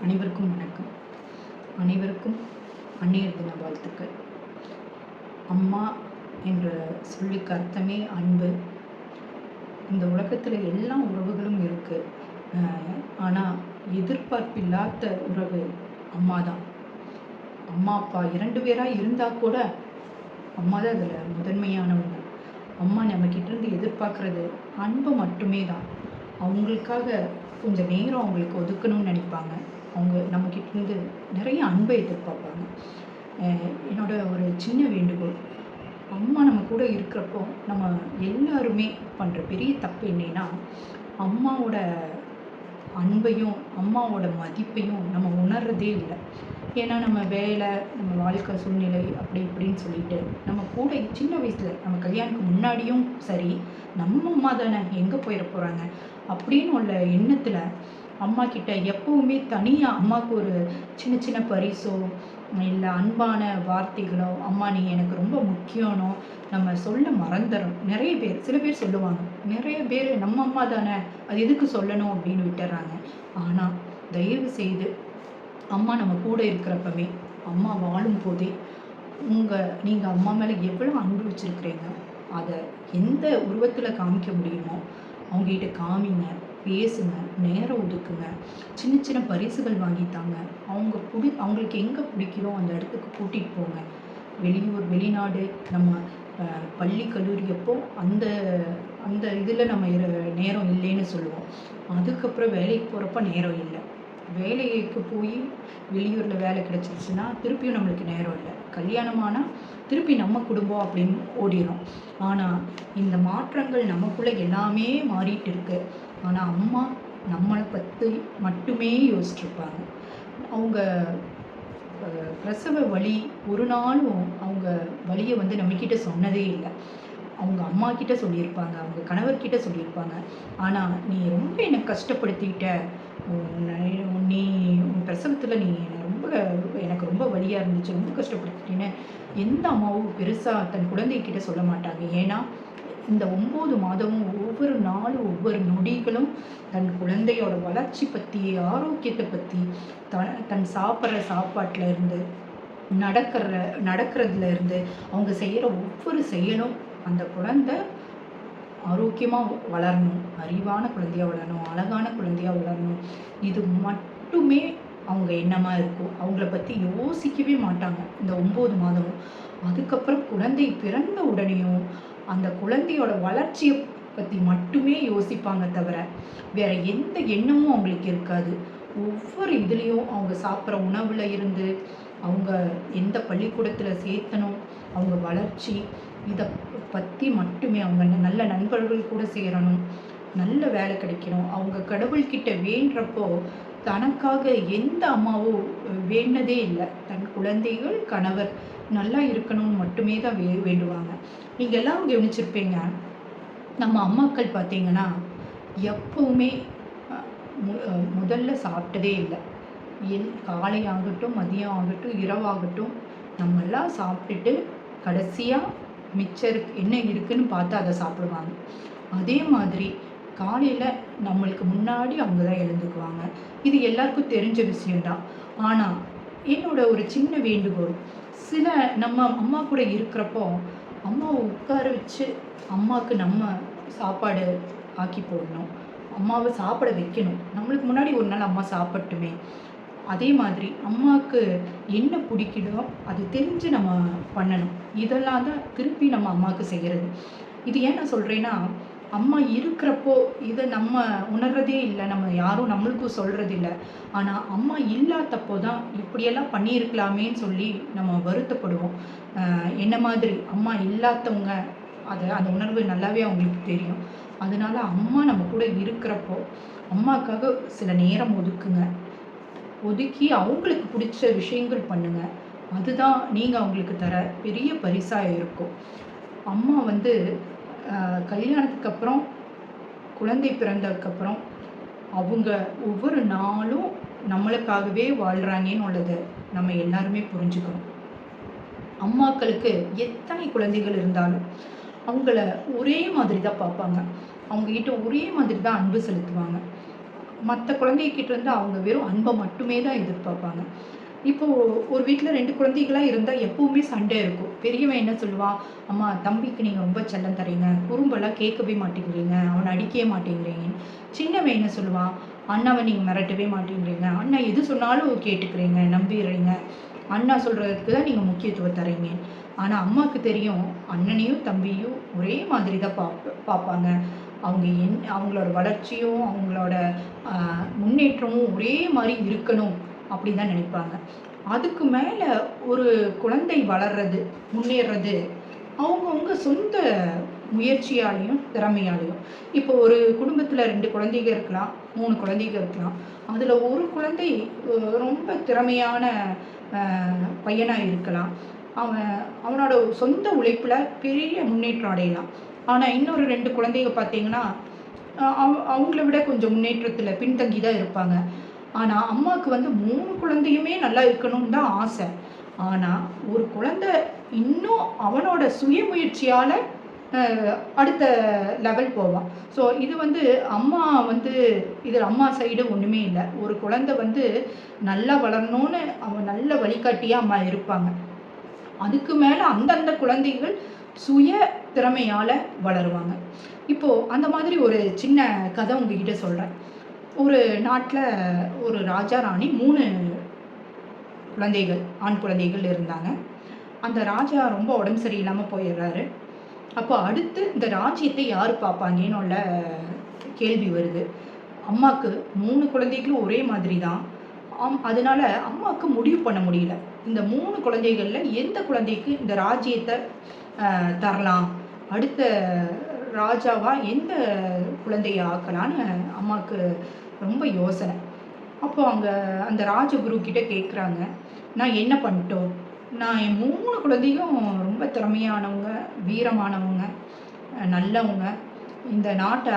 அனைவருக்கும் வணக்கம். அனைவருக்கும் அன்னையர் தின வாழ்த்துக்கள். அம்மா என்ற சொல்லுக்கு அர்த்தமே அன்பு. இந்த உலகத்தில் எல்லா உறவுகளும் இருக்கு. ஆனால் எதிர்பார்ப்பில்லாத உறவு அம்மா தான். அம்மா அப்பா 2 பேராக இருந்தால் கூட அம்மா தான் அதில் முதன்மையானவங்க. அம்மா நம்மக்கிட்டேருந்து எதிர்பார்க்குறது அன்பு மட்டுமே தான். அவங்களுக்காக கொஞ்சம் நேரம் அவங்களுக்கு ஒதுக்கணும்னு நினைப்பாங்க. அவங்க நம்மக்கிட்டேருந்து நிறைய அன்பை எதிர்பார்ப்பாங்க. என்னோட ஒரு சின்ன வேண்டுகோள், அம்மா நம்ம கூட இருக்கிறப்போ நம்ம எல்லாருமே பண்ணுற பெரிய தப்பு என்னன்னா, அம்மாவோட அன்பையும் அம்மாவோட மதிப்பையும் நம்ம உணர்றதே இல்லை. ஏன்னா நம்ம வேலை, நம்ம வாழ்க்கை சூழ்நிலை அப்படி இப்படின்னு சொல்லிட்டு நம்ம கூட சின்ன வயசில் நம்ம கல்யாணத்துக்கு முன்னாடியும் சரி, நம்ம அம்மா தானே எங்கே போயிட போகிறாங்க அப்படின்னு உள்ள எண்ணத்தில் அம்மா கிட்ட எப்போவுமே தனியாக அம்மாவுக்கு ஒரு சின்ன சின்ன பரிசோ இல்லை அன்பான வார்த்தைகளோ, அம்மா நீ எனக்கு ரொம்ப முக்கியம்னோ நம்ம சொல்ல மறந்துடும். நிறைய பேர், சில பேர் சொல்லுவாங்க, நிறைய பேர் நம்ம அம்மா தானே அது எதுக்கு சொல்லணும் அப்படின்னு விட்டுறாங்க. ஆனால் தயவு செய்து அம்மா நம்ம கூட இருக்கிறப்பவே, அம்மா வாழும் போதே நீங்கள் அம்மா மேலே எவ்வளோ அன்பு வச்சுருக்கிறீங்க அதை எந்த உருவத்தில் காமிக்க முடியுமோ அவங்ககிட்ட காமிங்க, பேசுங்க, நேரம் ஒதுக்குங்க, சின்ன சின்ன பரிசுகள் வாங்கித்தாங்க. அவங்களுக்கு எங்கே பிடிக்குதோ அந்த இடத்துக்கு கூட்டிகிட்டு போங்க. வெளியூர் வெளிநாடு நம்ம பள்ளி கல்லூரி அப்போ அந்த அந்த இதில் நம்ம நேரம் இல்லைன்னு சொல்லுவோம். அதுக்கப்புறம் வேலைக்கு போகிறப்ப நேரம் இல்லை. வேலைக்கு போய் வெளியூரில் வேலை கிடச்சிருச்சுன்னா திருப்பியும் நம்மளுக்கு நேரம் இல்லை. கல்யாணமானால் திருப்பி நம்ம குடும்பம் அப்படின்னு ஓடிடும். ஆனால் இந்த மாற்றங்கள் நமக்குள்ளே எல்லாமே மாறிட்டு இருக்கு. ஆனால் அம்மா நம்மளை பற்றி மட்டுமே யோசிச்சுருப்பாங்க. அவங்க பிரசவ வலி ஒரு நாளும் அவங்க வலியை நம்மக்கிட்ட சொன்னதே இல்லை. அவங்க அம்மா கிட்ட சொல்லியிருப்பாங்க, அவங்க கணவர்கிட்ட சொல்லியிருப்பாங்க. ஆனால் நீ ரொம்ப என்னை கஷ்டப்படுத்திட்ட, நீ உன் பிரசவத்தில் நீ எனக்கு ரொம்ப வலியாக இருந்துச்சு, ரொம்ப கஷ்டப்படுத்திட்டேன்னு எந்த அம்மாவும் பெருசாக தன் குழந்தைகிட்ட சொல்ல மாட்டாங்க. ஏன்னா இந்த 9 மாதமும் ஒவ்வொரு நாளும் ஒவ்வொரு நொடிகளும் தன் குழந்தையோட வளர்ச்சி பற்றி, ஆரோக்கியத்தை பற்றி, தன் சாப்பிட்ற சாப்பாட்டில் இருந்து நடக்கிறதுல இருந்து அவங்க செய்கிற ஒவ்வொரு செயலும் அந்த குழந்தை ஆரோக்கியமாக வளரணும், அறிவான குழந்தையாக வளரணும், அழகான குழந்தையாக வளரணும். இது மட்டுமே அவங்க எண்ணமாக இருக்கும். அவங்கள பற்றி யோசிக்கவே மாட்டாங்க இந்த 9 மாதமும். அதுக்கப்புறம் குழந்தை பிறந்த உடனேயும் அந்த குழந்தையோட வளர்ச்சியை பற்றி மட்டுமே யோசிப்பாங்க தவிர வேறு எந்த எண்ணமும் அவங்களுக்கு இருக்காது. ஒவ்வொரு இதுலேயும் அவங்க சாப்பிட்ற உணவில் இருந்து, அவங்க எந்த பள்ளிக்கூடத்தில் சேர்த்தணும், அவங்க வளர்ச்சி, இதை பற்றி மட்டுமே. அவங்க நல்ல நண்பர்கள் கூட சேரணும், நல்ல வேலை கிடைக்கணும். அவங்க கடவுள்கிட்ட வேண்டுறப்போ தனக்காக எந்த அம்மாவும் வேண்டதே இல்லை. தன் குழந்தைகள், கணவர் நல்லா இருக்கணும்னு மட்டுமே தான் வேண்டுவாங்க. நீங்கள் எல்லாம் கவனிச்சிருப்பீங்க, நம்ம அம்மாக்கள் பார்த்தீங்கன்னா எப்பவுமே முதல்ல சாப்பிட்டதே இல்லை. காலை ஆகட்டும், மதியம் ஆகட்டும், இரவாகட்டும், நம்மெல்லாம் சாப்பிட்டுட்டு கடைசியாக மிச்சர் என்ன இருக்குன்னு பார்த்து அதை சாப்பிடுவாங்க. அதே மாதிரி காலையில் நம்மளுக்கு முன்னாடி அவங்க தான் எழுந்துக்குவாங்க. இது எல்லாருக்கும் தெரிஞ்ச விஷயம்தான். ஆனால் என்னோட ஒரு சின்ன வேண்டுகோள், சில நம்ம அம்மா கூட இருக்கிறப்போ அம்மாவை உட்கார வச்சு அம்மாவுக்கு நம்ம சாப்பாடு ஆக்கி போடணும், அம்மாவை சாப்பிட வைக்கணும். நம்மளுக்கு முன்னாடி ஒரு நாள் அம்மா சாப்பிட்டுமே. அதே மாதிரி அம்மாவுக்கு என்ன பிடிக்குதோ அது தெரிஞ்சு நம்ம பண்ணணும். இதெல்லாம் தான் திருப்பி நம்ம அம்மாவுக்கு செய்கிறது. இது ஏன் நான் சொல்கிறேன்னா, அம்மா இருக்கிறப்போ இதை நம்ம உணர்றதே இல்லை, நம்ம யாரும் நம்மளுக்கும் சொல்கிறது இல்லை. ஆனால் அம்மா இல்லாதப்போ தான் இப்படியெல்லாம் பண்ணியிருக்கலாமேன்னு சொல்லி நம்ம வருத்தப்படுவோம். என்ன மாதிரி அம்மா இல்லாதவங்க அந்த உணர்வு நல்லாவே அவங்களுக்கு தெரியும். அதனால அம்மா நம்ம கூட இருக்கிறப்போ அம்மாவுக்காக சில நேரம் ஒதுக்கி அவங்களுக்கு பிடிச்ச விஷயங்கள் பண்ணுங்க. அதுதான் நீங்கள் அவங்களுக்கு தர பெரிய பரிசாக இருக்கும். அம்மா கல்யாணத்துக்கு அப்புறம், குழந்தை பிறந்ததுக்கப்புறம் அவங்க ஒவ்வொரு நாளும் நம்மளுக்காகவே வாழ்கிறாங்கன்னு உள்ளதை நம்ம எல்லாருமே புரிஞ்சுக்கணும். அம்மாக்களுக்கு எத்தனை குழந்தைகள் இருந்தாலும் அவங்கள ஒரே மாதிரி தான் பார்ப்பாங்க. அவங்ககிட்ட ஒரே மாதிரி தான் அன்பு செலுத்துவாங்க. மற்ற குழந்தைகிட்ட இருந்து அவங்க வெறும் அன்பை மட்டுமே தான் எதிர்பார்ப்பாங்க. இப்போ ஒரு வீட்டில் 2 குழந்தைகளாக இருந்தால் எப்பவுமே சண்டை இருக்கும். பெரியவன் என்ன சொல்லுவான், அம்மா தம்பிக்கு நீங்கள் ரொம்ப செல்லம் தரீங்க, குறும்பெல்லாம் கேட்கவே மாட்டேங்கிறீங்க, அவனை அடிக்கவே மாட்டேங்கிறீங்க. சின்னவன் என்ன சொல்லுவான், அண்ணாவை நீங்கள் மிரட்டவே மாட்டேங்கிறீங்க, அண்ணா எது சொன்னாலும் கேட்டுக்கிறீங்க, நம்பிடுறீங்க, அண்ணா சொல்கிறதுக்கு தான் நீங்கள் முக்கியத்துவம் தரீங்க. ஆனால் அம்மாவுக்கு தெரியும், அண்ணனையும் தம்பியும் ஒரே மாதிரி தான் பார்ப்பாங்க. அவங்க அவங்களோட வளர்ச்சியும் அவங்களோட முன்னேற்றமும் ஒரே மாதிரி இருக்கணும் அப்படின்னு தான் நினைப்பாங்க. அதுக்கு மேலே ஒரு குழந்தை வளர்றது, முன்னேறது அவங்கவுங்க சொந்த முயற்சியாலையும் திறமையாலையும். இப்போ ஒரு குடும்பத்தில் 2 குழந்தைங்க இருக்கலாம், 3 குழந்தைங்க இருக்கலாம். அதில் ஒரு குழந்தை ரொம்ப திறமையான பையனாக இருக்கலாம். அவனோட சொந்த உழைப்பில் பெரிய முன்னேற்றம் அடையலாம். ஆனால் இன்னொரு 2 குழந்தைங்க பார்த்தீங்கன்னா அவங்கள விட கொஞ்சம் முன்னேற்றத்தில் பின்தங்கி தான் இருப்பாங்க. ஆனால் அம்மாவுக்கு 3 குழந்தையுமே நல்லா இருக்கணும்னு தான் ஆசை. ஆனால் ஒரு குழந்தை இன்னும் அவனோட சுயமுயற்சியால் அடுத்த லெவல் போவான். ஸோ இது அம்மா இதில் அம்மா சைடு ஒன்றுமே இல்லை. ஒரு குழந்தை நல்லா வளரணும்னு அவன் நல்ல வழிகாட்டியாக அம்மா இருப்பாங்க. அதுக்கு மேலே அந்தந்த குழந்தைகள் சுய திறமையால் வளருவாங்க. இப்போது அந்த மாதிரி ஒரு சின்ன கதை உங்ககிட்ட சொல்கிறேன். ஒரு நாட்டில் ஒரு ராஜா ராணி 3 குழந்தைகள், ஆண் குழந்தைகள் இருந்தாங்க. அந்த ராஜா ரொம்ப உடம்பு சரியில்லாமல் போயிடுறாரு. அப்போ அடுத்து இந்த ராஜ்யத்தை யார் பார்ப்பாங்கன்னு உள்ள கேள்வி வருது. அம்மாவுக்கு 3 குழந்தைகளும் ஒரே மாதிரி தான். அதனால அம்மாவுக்கு முடிவு பண்ண முடியல. இந்த 3 குழந்தைகளில் எந்த குழந்தைக்கு இந்த ராஜ்யத்தை தரலாம், அடுத்த ராஜாவாக எந்த குழந்தையை ஆக்கலான்னு அம்மாவுக்கு ரொம்ப யோசனை. அப்போ அந்த ராஜகுரு கிட்ட கேட்குறாங்க, நான் என்ன பண்ணிட்டோம், நான் என் 3 குழந்தையும் ரொம்ப திறமையானவங்க, வீரமானவங்க, நல்லவங்க, இந்த நாட்டை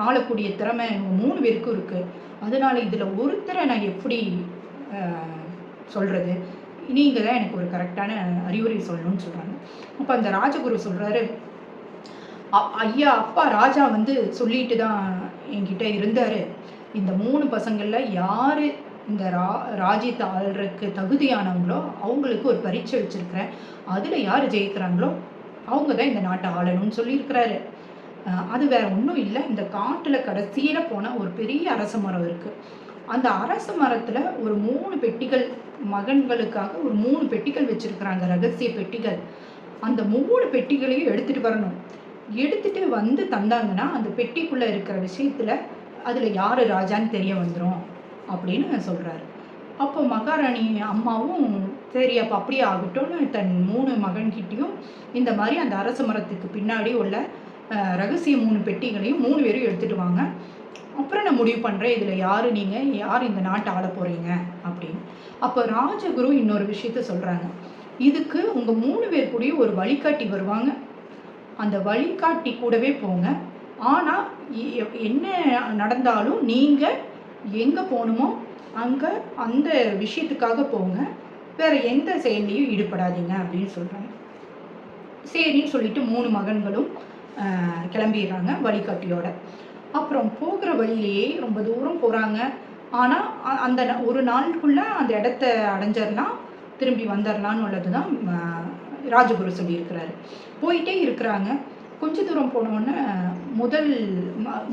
ஆளக்கூடிய திறமை இவங்க 3 பேருக்கும் இருக்குது. அதனால் இதில் ஒருத்தரை நான் எப்படி சொல்கிறது, நீங்கள் தான் எனக்கு ஒரு கரெக்டான அறிவுரை சொல்லணும்னு சொல்கிறாங்க. அப்போ அந்த ராஜகுரு சொல்கிறாரு, ஐயா அப்பா ராஜா சொல்லிட்டு தான் என்கிட்ட இருந்தார், இந்த 3 பசங்களில் யார் இந்த ராஜ்யத்தை ஆள்றதுக்கு தகுதியானவங்களோ அவங்களுக்கு ஒரு பரீட்சை வச்சுருக்கிறேன், அதில் யார் ஜெயிக்கிறாங்களோ அவங்க தான் இந்த நாட்டை ஆளணும்னு சொல்லியிருக்கிறாரு. அது வேறு ஒன்றும் இல்லை, இந்த காட்டில் கடைசியில் போனால் ஒரு பெரிய அரச மரம் இருக்குது. அந்த அரச மரத்தில் ஒரு 3 பெட்டிகள், மகன்களுக்காக ஒரு 3 பெட்டிகள் வச்சுருக்குறாங்க, ரகசிய பெட்டிகள். அந்த 3 பெட்டிகளையும் எடுத்துகிட்டு வரணும். எடுத்துகிட்டு தந்தாங்கன்னா அந்த பெட்டிக்குள்ளே இருக்கிற விஷயத்தில் அதில் யார் ராஜான்னு தெரிய வந்துடும் அப்படின்னு சொல்கிறாரு. அப்போ மகாராணி அம்மாவும் சரி அப்போ அப்படியே ஆகட்டும்னு தன் 3 மகன்கிட்டையும் இந்த மாதிரி அந்த அரச மரத்துக்கு பின்னாடி உள்ள ரகசிய 3 பெட்டிகளையும் 3 பேரும் எடுத்துகிட்டு வாங்க, அப்புறம் நான் முடிவு பண்ணுறேன் இதில் யார் இந்த நாட்டை ஆள போகிறீங்க அப்படின்னு. அப்போ ராஜகுரு இன்னொரு விஷயத்த சொல்கிறாங்க, இதுக்கு உங்கள் 3 பேர் கூடயும் ஒரு வழிகாட்டி வருவாங்க, அந்த வழிகாட்டி கூடவே போங்க. ஆனால் என்ன நடந்தாலும் நீங்கள் எங்கே போகணுமோ அங்கே அந்த விஷயத்துக்காக போங்க, வேறு எந்த செயல்லையும் ஈடுபடாதீங்க அப்படின்னு சொல்கிறாங்க. சரின்னு சொல்லிட்டு 3 மகன்களும் கிளம்பிடுறாங்க வழிகாட்டியோட. அப்புறம் போகிற வழியிலேயே ரொம்ப தூரம் போகிறாங்க. ஆனால் அந்த ஒரு நாளுக்குள்ளே அந்த இடத்த அடைஞ்சிடலாம், திரும்பி வந்துடலான்னு உள்ளது தான் ராஜகுரு சொல்லியிருக்கிறாரு. போயிட்டே இருக்கிறாங்க. கொஞ்ச தூரம் போனோடனே முதல்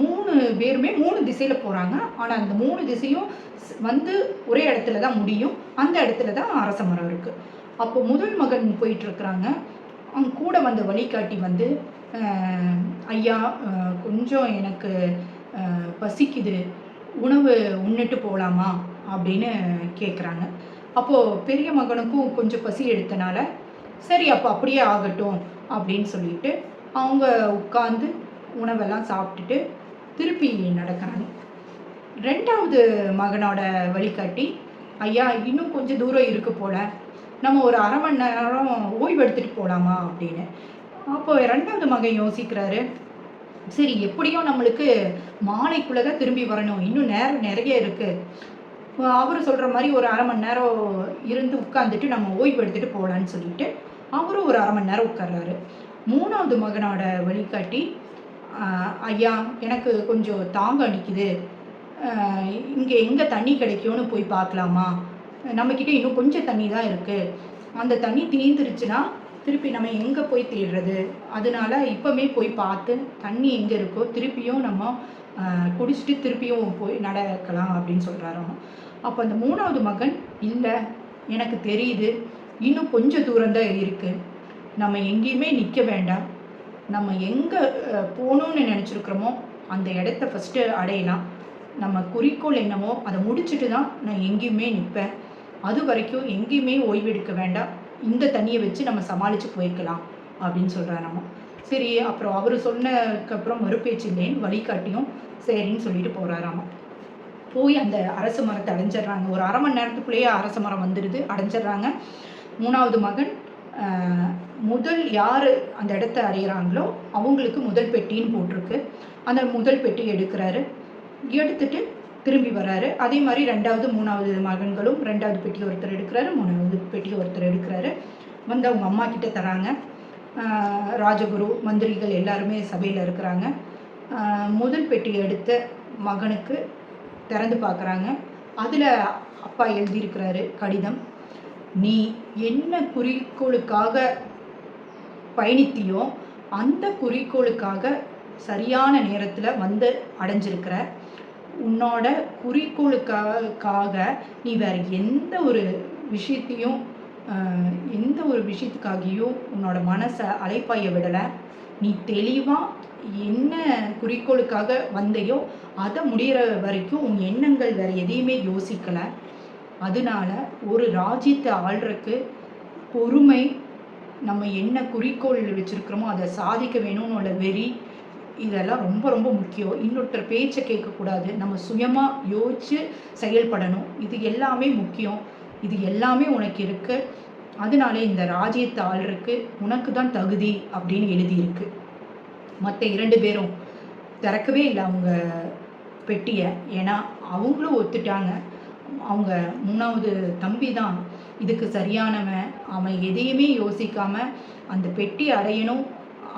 3 பேருமே 3 திசையில் போகிறாங்க. ஆனால் அந்த 3 திசையும் ஒரே இடத்துல தான் முடியும். அந்த இடத்துல தான் அரச மரம் இருக்குது. அப்போ முதல் மகன் போயிட்டுருக்குறாங்க. அவங்க கூட வந்த வழிகாட்டி ஐயா கொஞ்சம் எனக்கு பசிக்குது, உணவு உண்ணுட்டு போகலாமா அப்படின்னு கேட்குறாங்க. அப்போது பெரிய மகனுக்கும் கொஞ்சம் பசி எடுத்தனால சரி அப்போ அப்படியே ஆகட்டும் அப்படின்னு சொல்லிட்டு அவங்க உட்காந்து உணவெல்லாம் சாப்பிட்டுட்டு திருப்பி நடக்கிறாங்க. 2வது மகனோட வழிகாட்டி, ஐயா இன்னும் கொஞ்சம் தூரம் இருக்கு போல், நம்ம ஒரு அரை மணி நேரம் ஓய்வு எடுத்துகிட்டு போகலாமா அப்படின்னு. அப்போ 2வது மகன் யோசிக்கிறாரு, சரி எப்படியும் நம்மளுக்கு மாலைக்குள்ளே தான் திரும்பி வரணும், இன்னும் நேரம் நிறைய இருக்குது, அவர் சொல்கிற மாதிரி ஒரு அரை மணி நேரம் இருந்து உட்காந்துட்டு நம்ம ஓய்வு எடுத்துகிட்டு போகலான்னு சொல்லிட்டு அவரும் ஒரு அரை மணி நேரம் உட்கார்றாரு. 3வது மகனோட வழிகாட்டி, ஐயா எனக்கு கொஞ்சம் தாங்க அடிக்குது, இங்கே எங்கே தண்ணி கிடைக்கும்னு போய் பார்க்கலாமா, நம்மக்கிட்ட இன்னும் கொஞ்சம் தண்ணி தான் இருக்குது, அந்த தண்ணி தீர்ந்துருச்சுன்னா திருப்பி நம்ம எங்கே போய் தேடுறது, அதனால இப்போவே போய் பார்த்து தண்ணி எங்கே இருக்கோ திருப்பியும் நம்ம குடிச்சிட்டு திருப்பியும் போய் நடக்கலாம் அப்படின்னு சொல்கிறாராம். அப்போ அந்த 3வது மகன், இல்லை எனக்கு தெரியுது இன்னும் கொஞ்சம் தூரம்தான் இருக்குது, நம்ம எங்கேயுமே நிற்க வேண்டாம், நம்ம எங்கே போகணுன்னு நினச்சிருக்கிறோமோ அந்த இடத்த ஃபஸ்ட்டு அடையலாம், நம்ம குறிக்கோள் என்னமோ அதை முடிச்சுட்டு தான் நான் எங்கேயுமே நிற்பேன், அது வரைக்கும் எங்கேயுமே ஓய்வெடுக்க வேண்டாம், இந்த தண்ணியை வச்சு நம்ம சமாளித்து போய்க்கலாம் அப்படின்னு சொல்கிறாராமா. சரி, அப்புறம் அவர் சொன்னதுக்கப்புறம் மறுபேச்சு இல்லைன்னு வழிகாட்டியும் சரின்னு சொல்லிட்டு போகிறாராமா. போய் அந்த அரச மரத்தை அடைஞ்சிட்றாங்க. ஒரு அரை மணி நேரத்துக்குள்ளேயே அரச மரம் வந்துடுது, அடைஞ்சிட்றாங்க. 3வது மகன் முதல் யார் அந்த இடத்த அடையிறாங்களோ அவங்களுக்கு முதல் பெட்டின்னு போட்டிருக்கு. அந்த முதல் பெட்டி எடுக்கிறாரு, எடுத்துட்டு திரும்பி வராரு. அதே மாதிரி 2வது 3வது மகன்களும் 2வது பெட்டி ஒருத்தர் எடுக்கிறாரு, 3வது பெட்டி ஒருத்தர் எடுக்கிறாரு. வந்து அவங்க அம்மா கிட்ட தராங்க. ராஜகுரு மந்திரிகள் எல்லாருமே சபையில் இருக்கிறாங்க. முதல் பெட்டி எடுத்த மகனுக்கு திறந்து பார்க்குறாங்க. அதில் அப்பா எழுதியிருக்கிறாரு கடிதம், நீ என்ன குறிக்கோளுக்காக பயணித்தியோ அந்த குறிக்கோளுக்காக சரியான நேரத்தில் வந்து அடைஞ்சிருக்கிற, உன்னோட குறிக்கோளுக்காக நீ வேறு எந்த ஒரு விஷயத்துக்காகியும் உன்னோட மனசை அலைப்பாய விடலை, நீ தெளிவாக என்ன குறிக்கோளுக்காக வந்தையோ அதை முடிகிற வரைக்கும் உன் எண்ணங்கள் வேறு எதையுமே யோசிக்கலை. அதனால ஒரு ராஜ்யத்தை ஆள்றதுக்கு பொறுமை, நம்ம என்ன குறிக்கோள் வச்சுருக்கிறோமோ அதை சாதிக்க வேணும்னு உள்ள வெறி, இதெல்லாம் ரொம்ப ரொம்ப முக்கியம். இன்னொருத்தர் பேச்சை கேட்கக்கூடாது, நம்ம சுயமாக யோசித்து செயல்படணும். இது எல்லாமே முக்கியம். இது எல்லாமே உனக்கு இருக்குது, அதனாலே இந்த ராஜ்யத்தை ஆள்றதுக்கு உனக்கு தான் தகுதி அப்படின்னு எழுதியிருக்கு. மற்ற 2 பேரும் திறக்கவே இல்லை அவங்க பெட்டியை. ஏன்னா அவங்களும் ஒத்துட்டாங்க. அவங்க 3வது தம்பி தான் இதுக்கு சரியானவன், அவன் எதையுமே யோசிக்காமல் அந்த பெட்டி அடையணும்,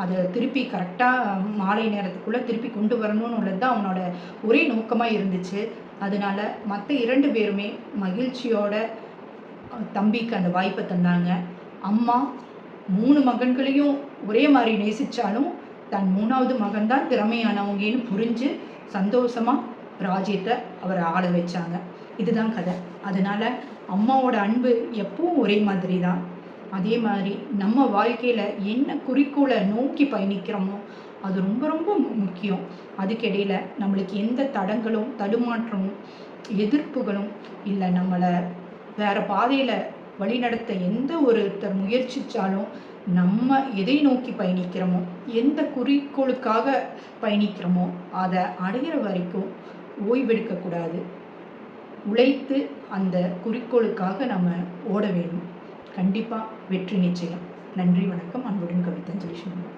அதை திருப்பி கரெக்டாக மாலை நேரத்துக்குள்ளே திருப்பி கொண்டு வரணும்னு உள்ளது தான் அவனோட ஒரே நோக்கமாக இருந்துச்சு. அதனால மற்ற 2 பேருமே மகிழ்ச்சியோட தம்பிக்கு அந்த வாய்ப்பை தந்தாங்க. அம்மா 3 மகன்களையும் ஒரே மாதிரி நேசித்தாலும் தன் 3வது மகன் தான் திறமையானவங்கன்னு புரிஞ்சு சந்தோஷமாக ராஜ்யத்தை அவரை ஆள வச்சாங்க. இதுதான் கதை. அதனால் அம்மாவோட அன்பு எப்பவும் ஒரே மாதிரி தான். அதே மாதிரி நம்ம வாழ்க்கையில் என்ன குறிக்கோளை நோக்கி பயணிக்கிறோமோ அது ரொம்ப ரொம்ப முக்கியம். அதுக்கிடையில் நம்மளுக்கு எந்த தடங்களும் தடுமாற்றமும் எதிர்ப்புகளும் இல்லை, நம்மளை வேறு பாதையில் வழிநடத்த எந்த ஒருத்தர் முயற்சித்தாலும் நம்ம எதை நோக்கி பயணிக்கிறோமோ, எந்த குறிக்கோளுக்காக பயணிக்கிறோமோ அதை அடைகிற வரைக்கும் ஓய்வெடுக்கக்கூடாது. உழைத்து அந்த குறிக்கோளுக்காக நம்ம ஓட வேணும். கண்டிப்பாக வெற்றி நிச்சயம். நன்றி, வணக்கம். அன்புடன் கவிதா ஜெய்சங்கர்.